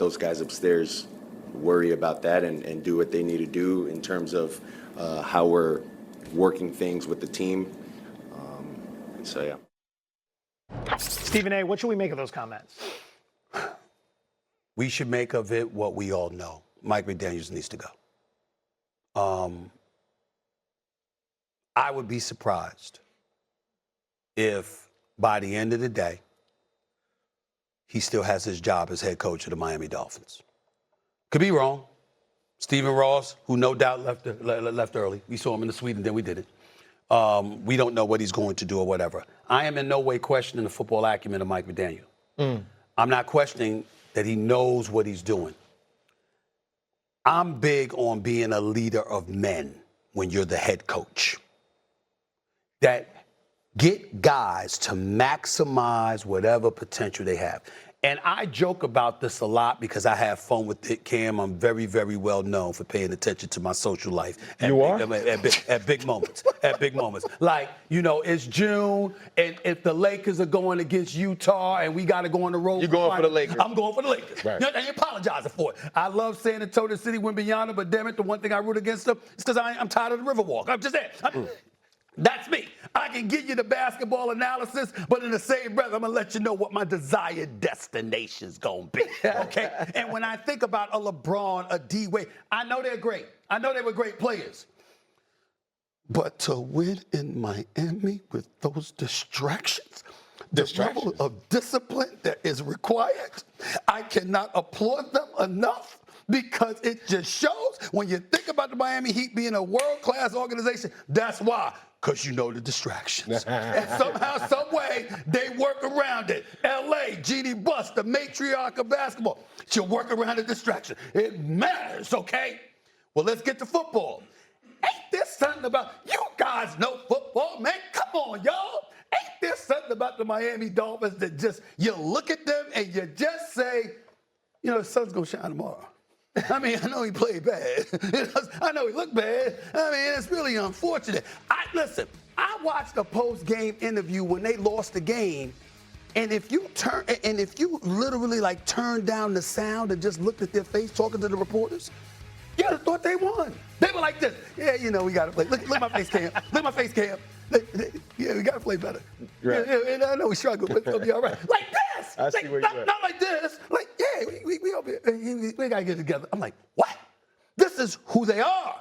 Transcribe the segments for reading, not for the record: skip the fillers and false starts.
those guys upstairs worry about that and do what they need to do in terms of how we're working things with the team. And so, yeah. Stephen A., what should we make of those comments? We should make of it what we all know. Mike McDaniels needs to go. I would be surprised if by the end of the day, he still has his job as head coach of the Miami Dolphins. Could be wrong. Stephen Ross, who no doubt left early. We saw him in the suite and then we did it. We don't know what he's going to do or whatever. I am in no way questioning the football acumen of Mike McDaniel. I'm not questioning that he knows what he's doing. I'm big on being a leader of men when you're the head coach. That get guys to maximize whatever potential they have. And I joke about this a lot because I have fun with it, Cam. I'm very, very well known for paying attention to my social life. At big moments. At big moments. Like, you know, it's June, and if the Lakers are going against Utah and we got to go on the road. You're going for the Lakers. I'm going for the Lakers. Right. I ain't apologizing for it. I love San Antonio City win beyond, but damn it, the one thing I root against them is because I'm tired of the Riverwalk. I'm just saying. That's me. I can give you the basketball analysis, but in the same breath, I'm going to let you know what my desired destination's going to be, okay? And when I think about a LeBron, a D-Wade, I know they're great. I know they were great players. But to win in Miami with those distractions, the level of discipline that is required, I cannot applaud them enough. Because it just shows when you think about the Miami Heat being a world-class organization, that's why. Because you know the distractions. And somehow, some way, they work around it. L.A., Jeannie Buss, the matriarch of basketball. She'll work around the distraction. It matters, okay? Well, let's get to football. Ain't there something about, you guys know football, man. Come on, y'all. Ain't there something about the Miami Dolphins that just, you look at them and you just say, you know, the sun's going to shine tomorrow. I mean, I know he played bad. I know he looked bad. I mean, it's really unfortunate. Listen, I watched a post-game interview when they lost the game, and if you literally like turned down the sound and just looked at their face talking to the reporters, you'd have thought they won. They were like this. Yeah, you know, we got to play. Look at my face cam. Look at my face cam. Yeah, we got to play better. Right. Yeah, and I know we struggle, but it'll be all right. Like this. I see where you're at. Not like this. Like, yeah, we got to get together. I'm like, what? This is who they are.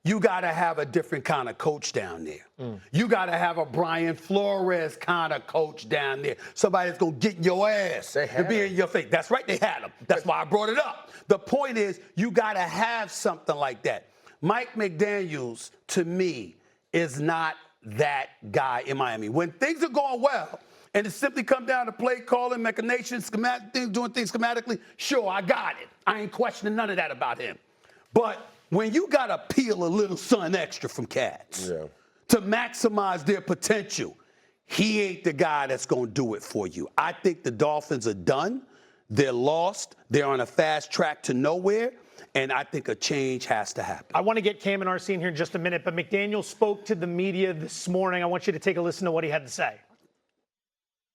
You got to have a different kind of coach down there. You got to have a Brian Flores kind of coach down there. Somebody that's going to get your ass and be in your face. That's right, they had him. That's why I brought it up. The point is, you got to have something like that. Mike McDaniels, to me, is not that guy in Miami. When things are going well, and it simply come down to play calling, machinations, doing things schematically, sure, I got it. I ain't questioning none of that about him. But when you got to peel a little something extra from cats to maximize their potential, he ain't the guy that's going to do it for you. I think the Dolphins are done. They're lost. They're on a fast track to nowhere. And I think a change has to happen. I want to get Cam and RC in here in just a minute, but McDaniel spoke to the media this morning. I want you to take a listen to what he had to say.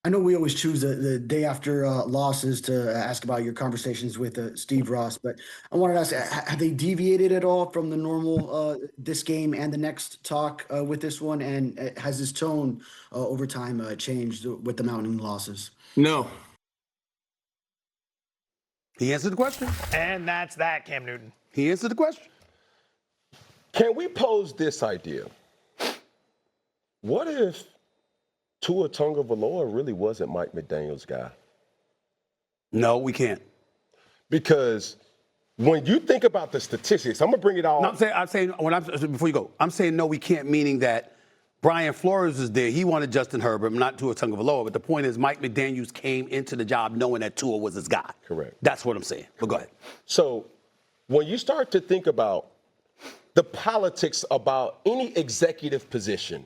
I know we always choose the day after losses to ask about your conversations with Steve Ross, but I wanted to ask, have they deviated at all from the normal this game and the next talk with this one? And has his tone over time changed with the mounting losses? No. He answered the question. And that's that, Cam Newton. He answered the question. Can we pose this idea? What if Tua Tagovailoa really wasn't Mike McDaniel's guy? No, we can't. Because when you think about the statistics, I'm going to bring it all. No, I'm saying before you go, I'm saying no, we can't, meaning that Brian Flores is there. He wanted Justin Herbert, not Tua Tagovailoa. But the point is, Mike McDaniels came into the job knowing that Tua was his guy. Correct. That's what I'm saying. But go ahead. So when you start to think about the politics about any executive position,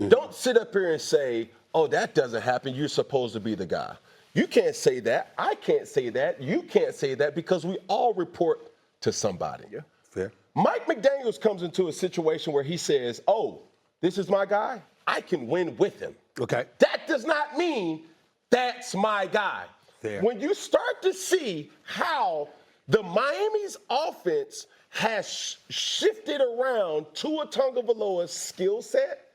don't sit up here and say, oh, that doesn't happen. You're supposed to be the guy. You can't say that. I can't say that. You can't say that because we all report to somebody. Yeah, fair. Mike McDaniels comes into a situation where he says, oh, this is my guy. I can win with him. Okay. That does not mean that's my guy. Fair. when you start to see how the Miami's offense has shifted around Tua Tagovailoa's skill set,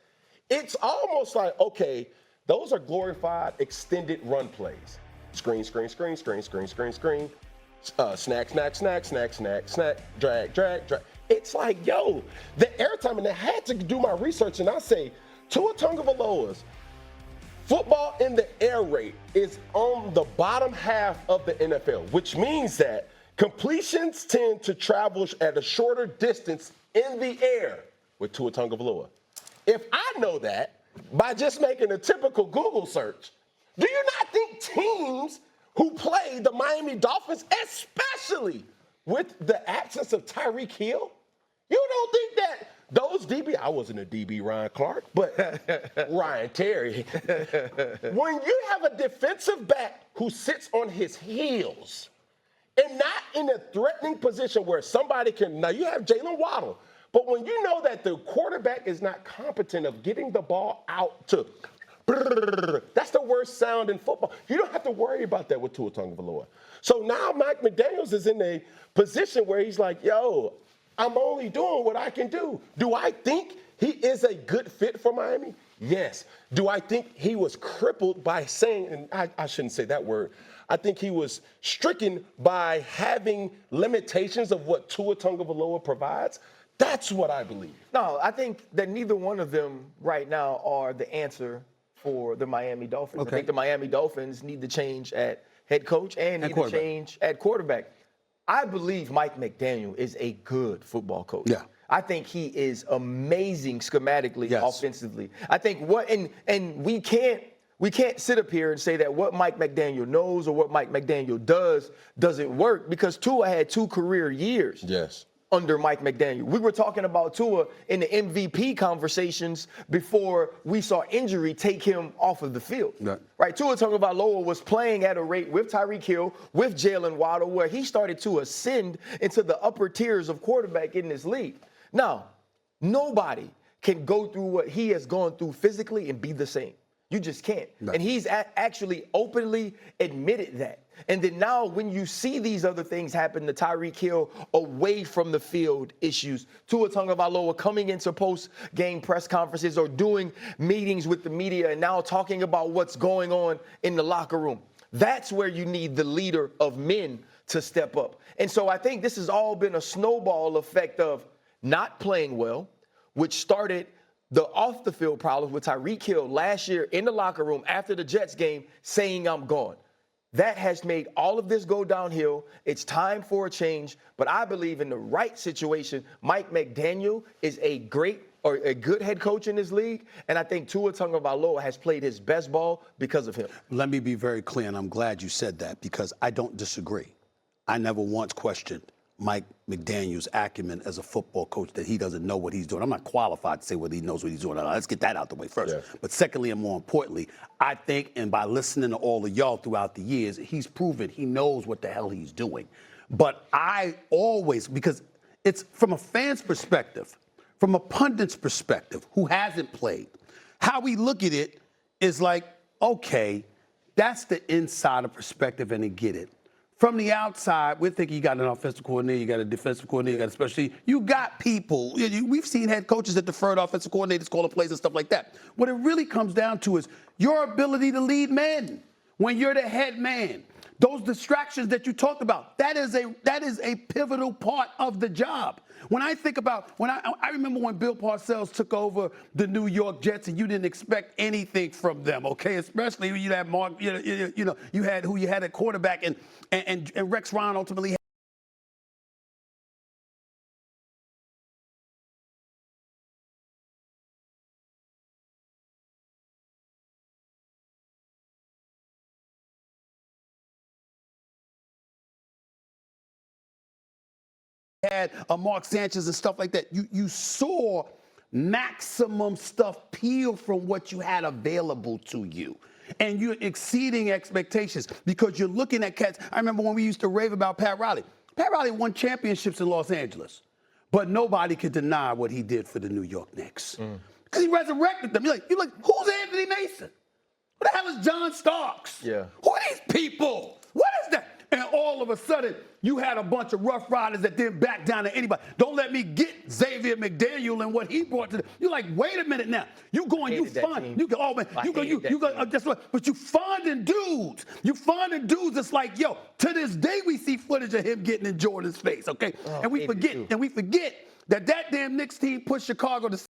it's almost like, okay, those are glorified extended run plays. Screen, screen, screen, screen, screen, screen, screen. Snack, snack, snack, snack, snack, snack, drag, drag, drag. It's like, yo, the airtime, and I had to do my research, and I say, Tua Tagovailoa's football in the air rate is on the bottom half of the NFL, which means that completions tend to travel at a shorter distance in the air with Tua Tagovailoa. If I know that by just making a typical Google search, do you not think teams who play the Miami Dolphins, especially with the absence of Tyreek Hill, you don't think that those DB, I wasn't a DB Ryan Clark, but Ryan Terry, when you have a defensive back who sits on his heels and not in a threatening position where somebody can, now you have Jalen Waddle, but when you know that the quarterback is not competent of getting the ball out to, that's the worst sound in football. You don't have to worry about that with Tua Tagovailoa. So now Mike McDaniels is in a position where he's like, yo, I'm only doing what I can do. Do I think he is a good fit for Miami? Yes. Do I think he was crippled by saying, and I shouldn't say that word, I think he was stricken by having limitations of what Tua Tagovailoa provides? That's what I believe. No, I think that neither one of them right now are the answer for the Miami Dolphins. Okay. I think the Miami Dolphins need to change at head coach and need to change at quarterback. I believe Mike McDaniel is a good football coach. Yeah. I think he is amazing schematically, offensively. I think and we can't sit up here and say that what Mike McDaniel knows or what Mike McDaniel does doesn't work, because Tua had 2 career years. Yes. Under Mike McDaniel. We were talking about Tua in the MVP conversations before we saw injury take him off of the field. Right? Tua Tagovailoa was playing at a rate with Tyreek Hill, with Jalen Waddle, where he started to ascend into the upper tiers of quarterback in this league. Now, nobody can go through what he has gone through physically and be the same. You just can't. And he's actually openly admitted that. And then now when you see these other things happen, the Tyreek Hill away from the field issues, Tua Tagovailoa coming into post-game press conferences or doing meetings with the media and now talking about what's going on in the locker room, that's where you need the leader of men to step up. And so I think this has all been a snowball effect of not playing well, which started the off-the-field problems with Tyreek Hill last year in the locker room after the Jets game saying, I'm gone. That has made all of this go downhill. It's time for a change. But I believe in the right situation, Mike McDaniel is a good head coach in this league. And I think Tua Tagovailoa has played his best ball because of him. Let me be very clear, and I'm glad you said that, because I don't disagree. I never once questioned Mike McDaniel's acumen as a football coach, that he doesn't know what he's doing. I'm not qualified to say whether he knows what he's doing or not. Let's get that out the way first. Yeah. But secondly, and more importantly, I think, and by listening to all of y'all throughout the years, he's proven he knows what the hell he's doing. But I always, because it's from a fan's perspective, from a pundit's perspective, who hasn't played, how we look at it is like, okay, that's the insider perspective, and I get it. From the outside, we're thinking you got an offensive coordinator, you got a defensive coordinator, you got a special team. You got people. We've seen head coaches that deferred offensive coordinators calling plays and stuff like that. What it really comes down to is your ability to lead men when you're the head man. Those distractions that you talked about, that is a pivotal part of the job. When I think about, I remember when Bill Parcells took over the New York Jets, and you didn't expect anything from them, okay? Especially when you had Mark, you had who you had at quarterback, and Rex Ryan ultimately had a Mark Sanchez and stuff like that. You saw maximum stuff peel from what you had available to you. And you're exceeding expectations because you're looking at cats. I remember when we used to rave about Pat Riley. Pat Riley won championships in Los Angeles, but nobody could deny what he did for the New York Knicks. Because he resurrected them. You're like, who's Anthony Mason? What the hell is John Starks? Yeah. Who are these people? What is that? And all of a sudden, you had a bunch of Rough Riders that didn't back down to anybody. Don't let me get Xavier McDaniel and what he brought to the. You're like, wait a minute now. You going, you fund. You go, oh man, you go, guess what? But you funding dudes. You funding dudes. It's like, yo, to this day we see footage of him getting in Jordan's face, okay? And we forget that damn Knicks team pushed Chicago to